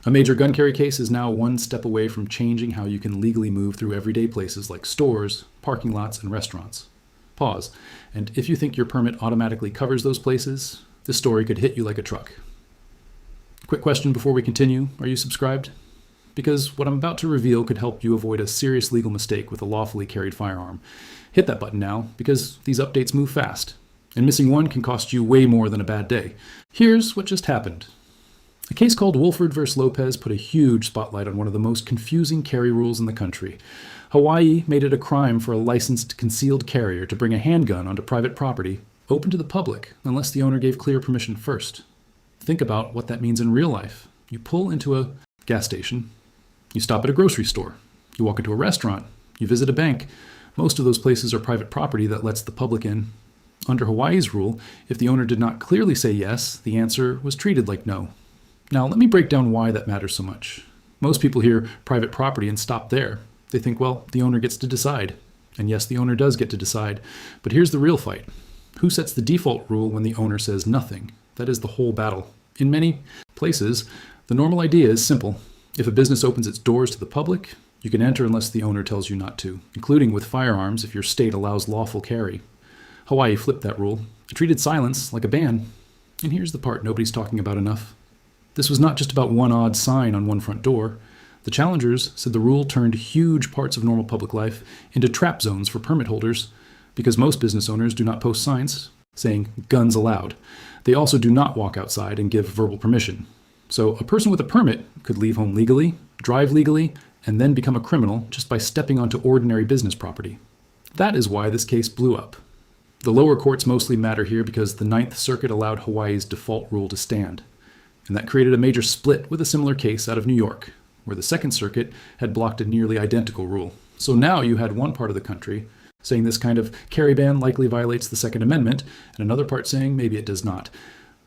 A major gun carry case is now one step away from changing how you can legally move through everyday places like stores, parking lots, and restaurants. Pause. And if you think your permit automatically covers those places, this story could hit you like a truck. Quick question before we continue. Are you subscribed? Because what I'm about to reveal could help you avoid a serious legal mistake with a lawfully carried firearm. Hit that button now, because these updates move fast, and missing one can cost you way more than a bad day. Here's what just happened. A case called Wolford v. Lopez put a huge spotlight on one of the most confusing carry rules in the country. Hawaii made it a crime for a licensed concealed carrier to bring a handgun onto private property open to the public unless the owner gave clear permission first. Think about what that means in real life. You pull into a gas station, you stop at a grocery store, you walk into a restaurant, you visit a bank. Most of those places are private property that lets the public in. Under Hawaii's rule, if the owner did not clearly say yes, the answer was treated like no. Now, let me break down why that matters so much. Most people hear private property and stop there. They think, well, the owner gets to decide. And yes, the owner does get to decide. But here's the real fight. Who sets the default rule when the owner says nothing? That is the whole battle. In many places, the normal idea is simple. If a business opens its doors to the public, you can enter unless the owner tells you not to, including with firearms if your state allows lawful carry. Hawaii flipped that rule. It treated silence like a ban. And here's the part nobody's talking about enough. This was not just about one odd sign on one front door. The challengers said the rule turned huge parts of normal public life into trap zones for permit holders because most business owners do not post signs saying guns allowed. They also do not walk outside and give verbal permission. So a person with a permit could leave home legally, drive legally, and then become a criminal just by stepping onto ordinary business property. That is why this case blew up. The lower courts mostly matter here because the Ninth Circuit allowed Hawaii's default rule to stand. And that created a major split with a similar case out of New York, where the Second Circuit had blocked a nearly identical rule. So now you had one part of the country saying this kind of carry ban likely violates the Second Amendment, and another part saying maybe it does not.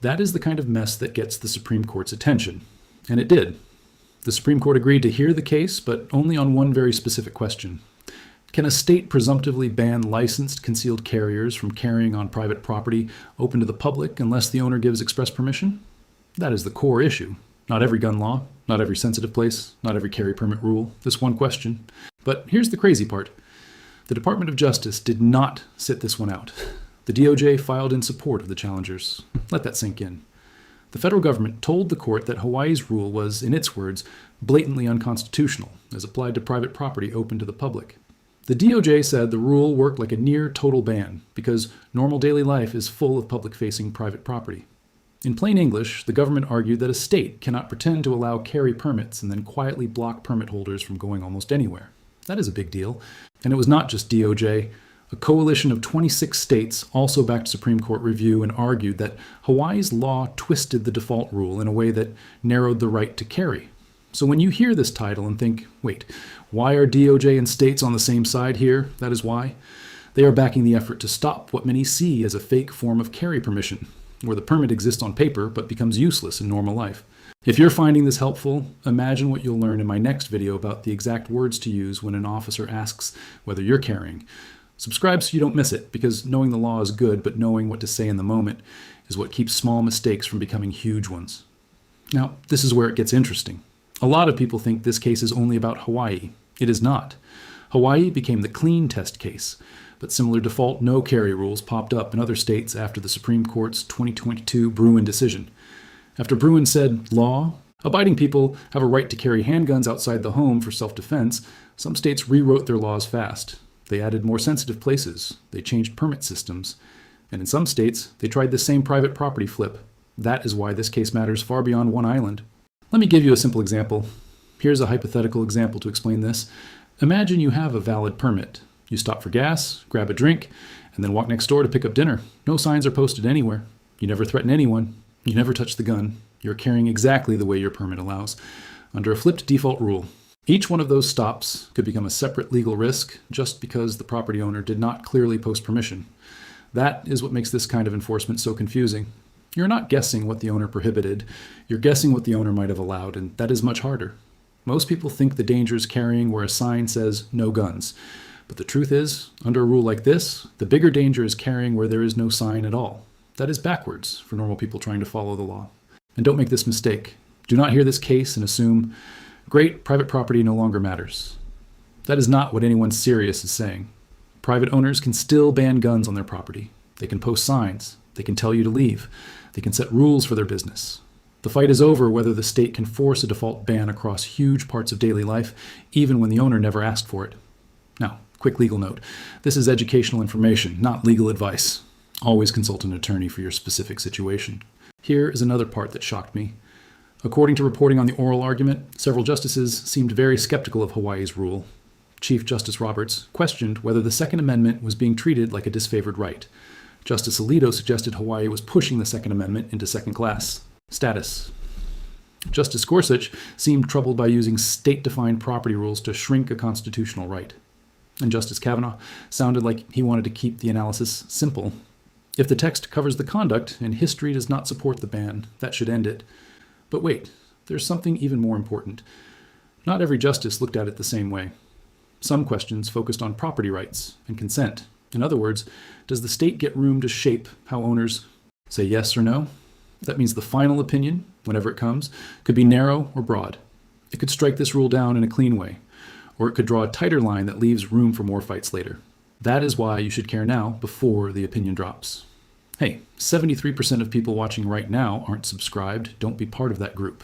That is the kind of mess that gets the Supreme Court's attention. And it did. The Supreme Court agreed to hear the case, but only on one very specific question. Can a state presumptively ban licensed concealed carriers from carrying on private property open to the public unless the owner gives express permission? That is the core issue. Not every gun law, not every sensitive place, not every carry permit rule, this one question. But here's the crazy part. The Department of Justice did not sit this one out. The DOJ filed in support of the challengers. Let that sink in. The federal government told the court that Hawaii's rule was, in its words, blatantly unconstitutional as applied to private property open to the public. The DOJ said the rule worked like a near total ban because normal daily life is full of public-facing private property. In plain English, the government argued that a state cannot pretend to allow carry permits and then quietly block permit holders from going almost anywhere. That is a big deal. And it was not just DOJ. A coalition of 26 states also backed Supreme Court review and argued that Hawaii's law twisted the default rule in a way that narrowed the right to carry. So when you hear this title and think, wait, why are DOJ and states on the same side here? That is why. They are backing the effort to stop what many see as a fake form of carry permission, where the permit exists on paper but becomes useless in normal life. If you're finding this helpful, imagine what you'll learn in my next video about the exact words to use when an officer asks whether you're carrying. Subscribe so you don't miss it, because knowing the law is good, but knowing what to say in the moment is what keeps small mistakes from becoming huge ones. Now, this is where it gets interesting. A lot of people think this case is only about Hawaii. It is not. Hawaii became the clean test case, but similar default no carry rules popped up in other states after the Supreme Court's 2022 Bruin decision. After Bruin said, law, abiding people have a right to carry handguns outside the home for self-defense, some states rewrote their laws fast. They added more sensitive places. They changed permit systems. And in some states, they tried the same private property flip. That is why this case matters far beyond one island. Let me give you a simple example. Here's a hypothetical example to explain this. Imagine you have a valid permit. You stop for gas, grab a drink, and then walk next door to pick up dinner. No signs are posted anywhere. You never threaten anyone. You never touch the gun. You're carrying exactly the way your permit allows, under a flipped default rule. Each one of those stops could become a separate legal risk just because the property owner did not clearly post permission. That is what makes this kind of enforcement so confusing. You're not guessing what the owner prohibited. You're guessing what the owner might have allowed, and that is much harder. Most people think the danger is carrying where a sign says no guns. But the truth is, under a rule like this, the bigger danger is carrying where there is no sign at all. That is backwards for normal people trying to follow the law. And don't make this mistake. Do not hear this case and assume, great, private property no longer matters. That is not what anyone serious is saying. Private owners can still ban guns on their property. They can post signs. They can tell you to leave. They can set rules for their business. The fight is over whether the state can force a default ban across huge parts of daily life, even when the owner never asked for it. Now, quick legal note. This is educational information, not legal advice. Always consult an attorney for your specific situation. Here is another part that shocked me. According to reporting on the oral argument, several justices seemed very skeptical of Hawaii's rule. Chief Justice Roberts questioned whether the Second Amendment was being treated like a disfavored right. Justice Alito suggested Hawaii was pushing the Second Amendment into second-class status. Justice Gorsuch seemed troubled by using state-defined property rules to shrink a constitutional right. And Justice Kavanaugh sounded like he wanted to keep the analysis simple. If the text covers the conduct and history does not support the ban, that should end it. But wait, there's something even more important. Not every justice looked at it the same way. Some questions focused on property rights and consent. In other words, does the state get room to shape how owners say yes or no? That means the final opinion, whenever it comes, could be narrow or broad. It could strike this rule down in a clean way, or it could draw a tighter line that leaves room for more fights later. That is why you should care now before the opinion drops. Hey, 73% of people watching right now aren't subscribed. Don't be part of that group.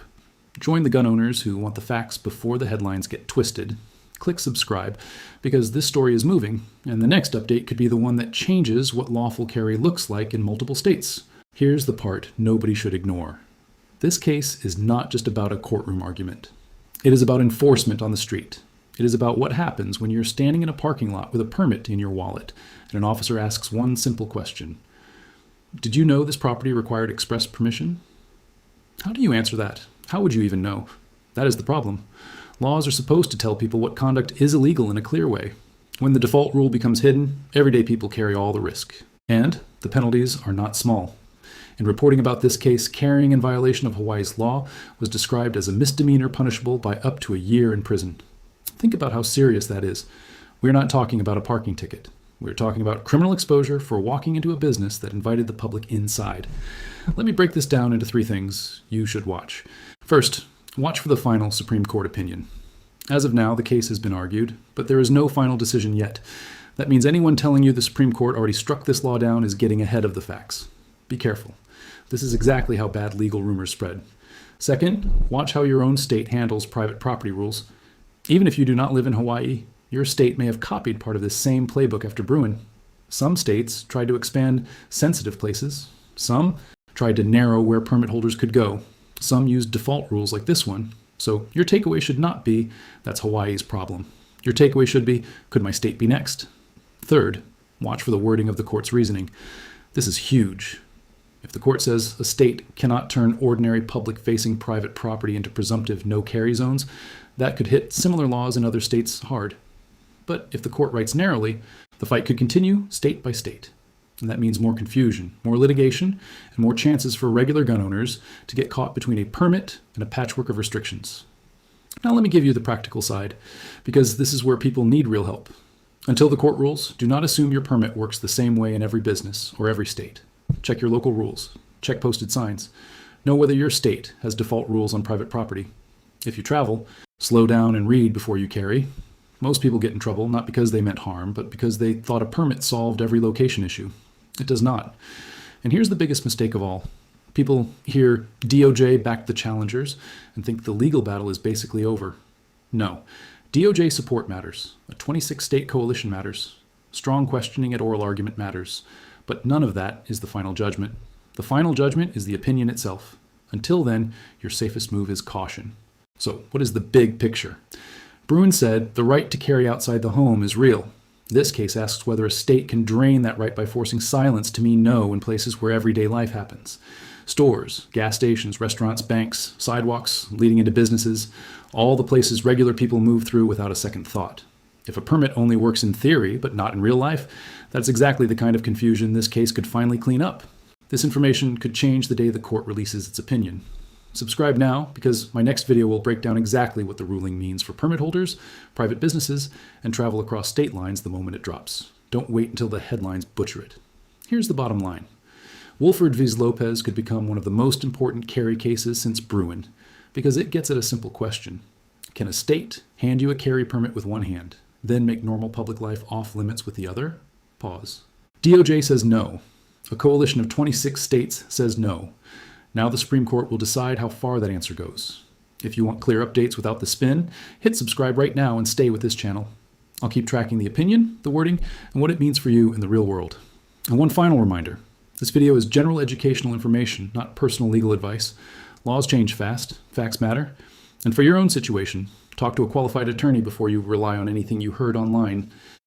Join the gun owners who want the facts before the headlines get twisted. Click subscribe, because this story is moving, and the next update could be the one that changes what lawful carry looks like in multiple states. Here's the part nobody should ignore. This case is not just about a courtroom argument. It is about enforcement on the street. It is about what happens when you're standing in a parking lot with a permit in your wallet, and an officer asks one simple question. Did you know this property required express permission? How do you answer that? How would you even know? That is the problem. Laws are supposed to tell people what conduct is illegal in a clear way. When the default rule becomes hidden, everyday people carry all the risk. And the penalties are not small. In reporting about this case, carrying in violation of Hawaii's law was described as a misdemeanor punishable by up to a year in prison. Think about how serious that is. We're not talking about a parking ticket. We're talking about criminal exposure for walking into a business that invited the public inside. Let me break this down into 3 things you should watch. First, watch for the final Supreme Court opinion. As of now, the case has been argued, but there is no final decision yet. That means anyone telling you the Supreme Court already struck this law down is getting ahead of the facts. Be careful. This is exactly how bad legal rumors spread. Second, watch how your own state handles private property rules. Even if you do not live in Hawaii, your state may have copied part of this same playbook after Bruin. Some states tried to expand sensitive places. Some tried to narrow where permit holders could go. Some used default rules like this one. So your takeaway should not be, that's Hawaii's problem. Your takeaway should be, could my state be next? Third, watch for the wording of the court's reasoning. This is huge. If the court says a state cannot turn ordinary public-facing private property into presumptive no-carry zones, that could hit similar laws in other states hard. But if the court writes narrowly, the fight could continue state by state. And that means more confusion, more litigation, and more chances for regular gun owners to get caught between a permit and a patchwork of restrictions. Now let me give you the practical side, because this is where people need real help. Until the court rules, do not assume your permit works the same way in every business or every state. Check your local rules. Check posted signs. Know whether your state has default rules on private property. If you travel, slow down and read before you carry. Most people get in trouble not because they meant harm, but because they thought a permit solved every location issue. It does not. And here's the biggest mistake of all. People hear DOJ backed the challengers and think the legal battle is basically over. No. DOJ support matters. A 26-state coalition matters. Strong questioning at oral argument matters. But none of that is the final judgment. The final judgment is the opinion itself. Until then, your safest move is caution. So, what is the big picture? Bruin said the right to carry outside the home is real. This case asks whether a state can drain that right by forcing silence to mean no in places where everyday life happens. Stores, gas stations, restaurants, banks, sidewalks leading into businesses, all the places regular people move through without a second thought. If a permit only works in theory but not in real life, that's exactly the kind of confusion this case could finally clean up. This information could change the day the court releases its opinion. Subscribe now, because my next video will break down exactly what the ruling means for permit holders, private businesses, and travel across state lines the moment it drops. Don't wait until the headlines butcher it. Here's the bottom line. Wolford v. Lopez could become one of the most important carry cases since Bruin. because it gets at a simple question. Can a state hand you a carry permit with one hand, then make normal public life off limits with the other? Pause. DOJ says no. A coalition of 26 states says no. Now the Supreme Court will decide how far that answer goes. If you want clear updates without the spin, hit subscribe right now and stay with this channel. I'll keep tracking the opinion, the wording, and what it means for you in the real world. And one final reminder. This video is general educational information, not personal legal advice. Laws change fast, facts matter. And for your own situation, talk to a qualified attorney before you rely on anything you heard online.